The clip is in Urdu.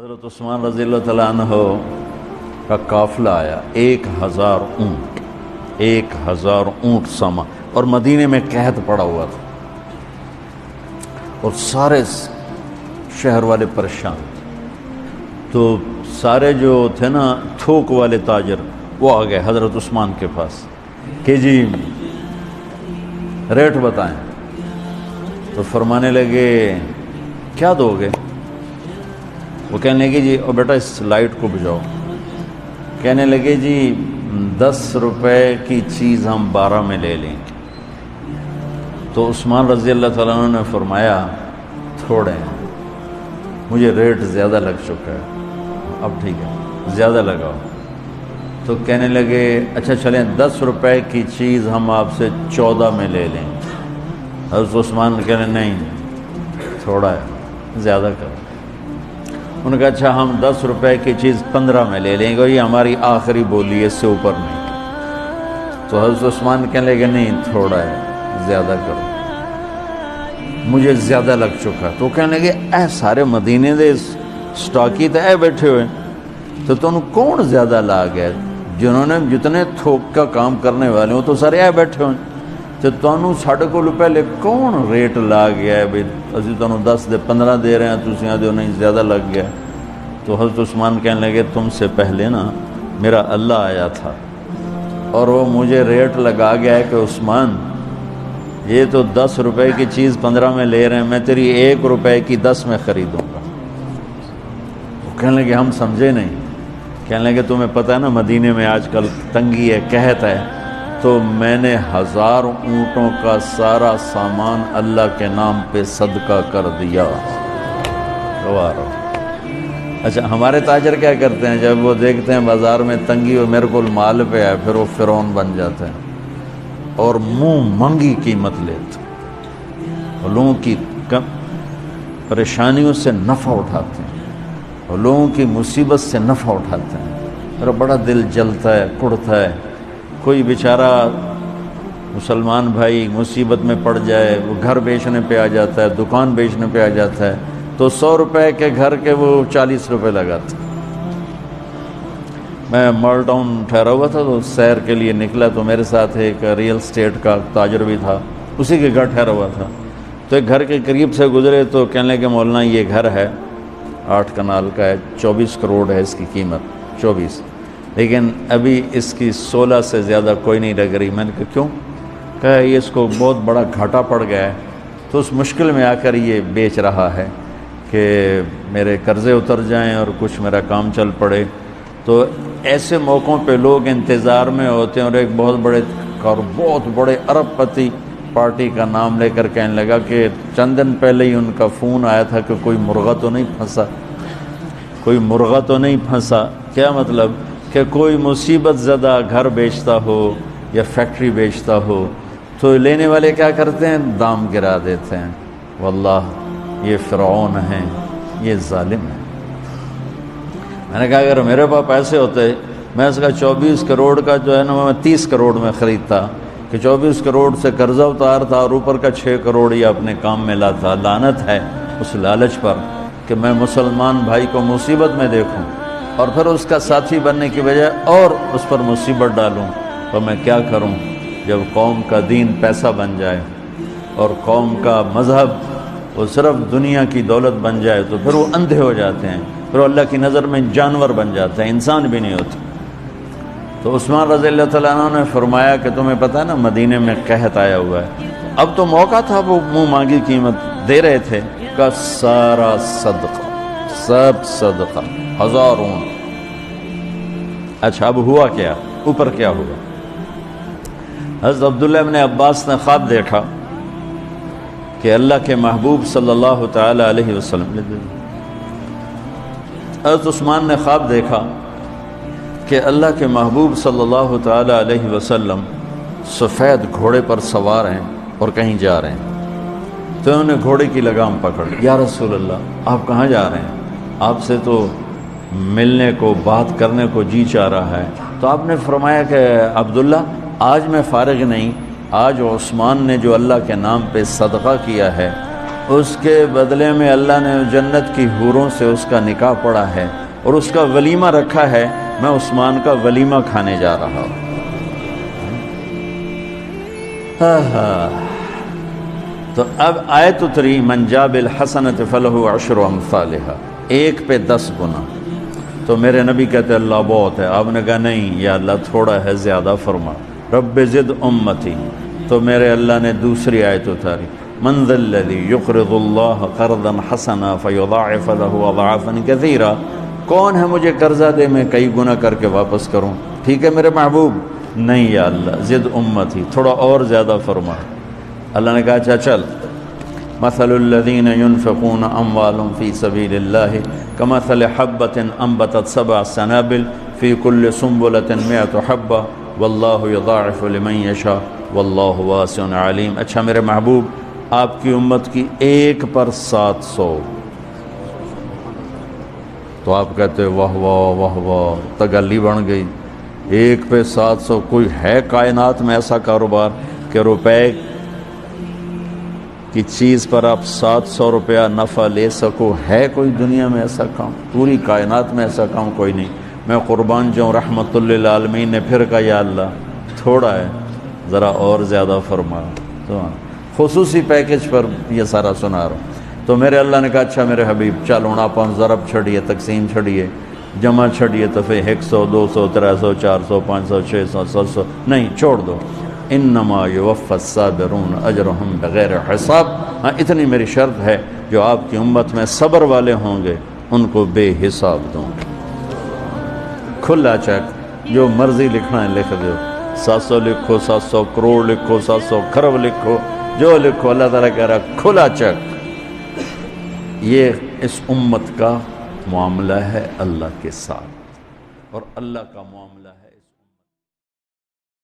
حضرت عثمان رضی اللہ تعالیٰ عنہ کا قافلہ آیا، 1000 اونٹ، 1000 اونٹ سامان، اور مدینے میں قحط پڑا ہوا تھا اور سارے شہر والے پریشان. تو سارے جو تھے نا تھوک والے تاجر، وہ آ گئے حضرت عثمان کے پاس کہ جی ریٹ بتائیں. تو فرمانے لگے کیا دو گے؟ وہ کہنے لگے جی او بیٹا اس لائٹ کو بجھاؤ. کہنے لگے جی 10 روپے کی چیز ہم 12 میں لے لیں گے. تو عثمان رضی اللہ تعالیٰ عنہ نے فرمایا تھوڑے ہیں، مجھے ریٹ زیادہ لگ چکا ہے، اب ٹھیک ہے زیادہ لگاؤ. تو کہنے لگے اچھا چلیں 10 روپے کی چیز ہم آپ سے 14 میں لے لیں. حضرت عثمان کہنے نہیں تھوڑا ہے زیادہ کرو. انہوں نے کہا اچھا ہم 10 روپے کی چیز 15 میں لے لیں گے، یہ ہماری آخری بولی ہے، اس سے اوپر نہیں. تو حضرت عثمان کہنے لگے نہیں تھوڑا ہے زیادہ کرو، مجھے زیادہ لگ چکا. تو کہنے لگے اے سارے مدینے دے سٹاکی تے اے بیٹھے ہوئے، تو تم کون زیادہ لا گئے؟ جنہوں نے جتنے تھوک کا کام کرنے والے ہوں تو سارے اے بیٹھے ہوئے، تو تمہیں ساڑھے کو پہلے کون ریٹ لا گیا ہے بھائی اسی تمہیں 10 دے 15 دے رہے ہیں، تسی آدھے نہیں زیادہ لگ گیا. تو حضرت عثمان کہنے لگے تم سے پہلے نا میرا اللہ آیا تھا اور وہ مجھے ریٹ لگا گیا ہے کہ عثمان یہ تو 10 روپے کی چیز 15 میں لے رہے ہیں، میں تیری 1 روپے کی 10 میں خریدوں گا. وہ کہنے لگے ہم سمجھے نہیں. کہنے لگے تمہیں پتہ ہے نا مدینے میں آج کل تنگی ہے، قحط ہے، تو میں نے 1000 اونٹوں کا سارا سامان اللہ کے نام پہ صدقہ کر دیا. اچھا ہمارے تاجر کیا کرتے ہیں؟ جب وہ دیکھتے ہیں بازار میں تنگی اور میرے کو مال پہ ہے، پھر وہ فرعون بن جاتے ہیں اور منہ منگی قیمت لیتے ہیں، لوگوں کی پریشانیوں سے نفع اٹھاتے ہیں اور لوگوں کی مصیبت سے نفع اٹھاتے ہیں. میرا بڑا دل جلتا ہے، کڑتا ہے. کوئی بیچارہ مسلمان بھائی مصیبت میں پڑ جائے، وہ گھر بیچنے پہ آ جاتا ہے، دکان بیچنے پہ آ جاتا ہے، تو 100 روپے کے گھر کے وہ 40 روپے لگاتا. میں مال ٹاؤن ٹھہرا ہوا تھا تو سیر کے لیے نکلا، تو میرے ساتھ ایک ریئل اسٹیٹ کا تاجر بھی تھا، اسی کے گھر ٹھہرا ہوا تھا. تو ایک گھر کے قریب سے گزرے تو کہنے لگے مولانا یہ گھر ہے 8 کنال کا ہے، 24 کروڑ ہے اس کی قیمت، 24، لیکن ابھی اس کی 16 سے زیادہ کوئی نہیں لگ رہی. میں نے کہا کیوں؟ کہا یہ اس کو بہت بڑا گھاٹا پڑ گیا ہے، تو اس مشکل میں آ کر یہ بیچ رہا ہے کہ میرے قرضے اتر جائیں اور کچھ میرا کام چل پڑے. تو ایسے موقعوں پہ لوگ انتظار میں ہوتے ہیں، اور ایک بہت بڑے ارب پتی پارٹی کا نام لے کر کہنے لگا کہ چند دن پہلے ہی ان کا فون آیا تھا کہ کوئی مرغہ تو نہیں پھنسا، کوئی مرغہ تو نہیں پھنسا. کیا مطلب؟ کہ کوئی مصیبت زدہ گھر بیچتا ہو یا فیکٹری بیچتا ہو تو لینے والے کیا کرتے ہیں؟ دام گرا دیتے ہیں. واللہ یہ فرعون ہیں، یہ ظالم ہیں. میں نے کہا اگر میرے پاس پیسے ہوتے میں اس کا 24 کروڑ کا جو ہے نا میں 30 کروڑ میں خریدتا، کہ 24 کروڑ سے قرضہ اتارتا اور اوپر کا 6 کروڑ یہ اپنے کام میں لاتا. لعنت ہے اس لالچ پر کہ میں مسلمان بھائی کو مصیبت میں دیکھوں اور پھر اس کا ساتھی بننے کی بجائے اور اس پر مصیبت ڈالوں. تو میں کیا کروں؟ جب قوم کا دین پیسہ بن جائے اور قوم کا مذہب وہ صرف دنیا کی دولت بن جائے تو پھر وہ اندھے ہو جاتے ہیں، پھر اللہ کی نظر میں جانور بن جاتے ہیں، انسان بھی نہیں ہوتے. تو عثمان رضی اللہ تعالیٰ عنہ نے فرمایا کہ تمہیں پتہ ہے نا مدینے میں قحط آیا ہوا ہے، اب تو موقع تھا، وہ منہ مانگی قیمت دے رہے تھے. کا سارا صدقہ، سب صدقہ، 1000 اونٹ. اچھا اب ہوا کیا؟ اوپر کیا ہوا؟ حضرت عبداللہ ابن عباس نے خواب دیکھا کہ اللہ کے محبوب صلی اللہ تعالی علیہ وسلم، حضرت عثمان نے خواب دیکھا کہ اللہ کے محبوب صلی اللہ تعالی علیہ وسلم سفید گھوڑے پر سوار ہیں اور کہیں جا رہے ہیں. تو انہوں نے گھوڑے کی لگام پکڑ لی. یا رسول اللہ آپ کہاں جا رہے ہیں؟ آپ سے تو ملنے کو بات کرنے کو جی چاہ رہا ہے. تو آپ نے فرمایا کہ عبداللہ آج میں فارغ نہیں، آج عثمان نے جو اللہ کے نام پہ صدقہ کیا ہے اس کے بدلے میں اللہ نے جنت کی حوروں سے اس کا نکاح پڑھا ہے اور اس کا ولیمہ رکھا ہے، میں عثمان کا ولیمہ کھانے جا رہا ہوں۔ تو اب آیت اتری من جاء بالحسنۃ فلہ عشر امثالھا، 1 پہ 10 گنا۔ تو میرے نبی کہتے اللہ بہت ہے، آپ نے کہا نہیں یا اللہ تھوڑا ہے، زیادہ فرما، رب زد امتی۔ تو میرے اللہ نے دوسری آیت اتاری، من ذا الذی یقرض اللہ قرضا حسنا فیضاعف له اضعافا کثیرا، کون ہے مجھے قرضہ دے میں کئی گنا کر کے واپس کروں؟ ٹھیک ہے میرے محبوب، نہیں یا اللہ زد امتی، تھوڑا اور زیادہ فرما۔ اللہ نے کہا اچھا چل، مثل الذین ينفقون اموالهم فی سبیل اللہ کمثل حبۃ انبتت 7 سنابل فی کل سنبلۃ 100 حبۃ واللہ یضاعف لمن یشاء واللہ واسع علیم۔ اچھا میرے محبوب، آپ کی امت کی 1 پر 700، تو آپ کہتے واہ واہ واہ واہ، تگلی بن گئی، 1 پہ 700۔ کوئی ہے کائنات میں ایسا کاروبار کہ روپے کی چیز پر آپ 700 روپیہ نفع لے سکو؟ ہے کوئی دنیا میں ایسا کام؟ پوری کائنات میں ایسا کام کوئی نہیں۔ میں قربان جاؤں، رحمت للعالمین نے پھر کہا یا اللہ تھوڑا ہے، ذرا اور زیادہ فرما۔ تو خصوصی پیکج پر یہ سارا سنا رہا ہوں۔ تو میرے اللہ نے کہا اچھا میرے حبیب چل ہوں آپ ضرب چھڑیے، تقسیم چھڑیے، جمع چھڑیے، تو پھر 100 200 300 400 500 600 700 نہیں، چھوڑ دو۔ انما یوفی الصابرون اجرہم بغیر حساب، ہاں اتنی میری شرط ہے، جو آپ کی امت میں صبر والے ہوں گے ان کو بے حساب دوں گا۔ کھلا چیک، جو مرضی لکھنا ہے لکھ دو، 700 لکھو، 700 کروڑ لکھو، 700 کھرب لکھو، جو لکھو، اللہ تعالیٰ کہہ رہا کھلا چیک۔ یہ اس امت کا معاملہ ہے اللہ کے ساتھ، اور اللہ کا معاملہ ہے اس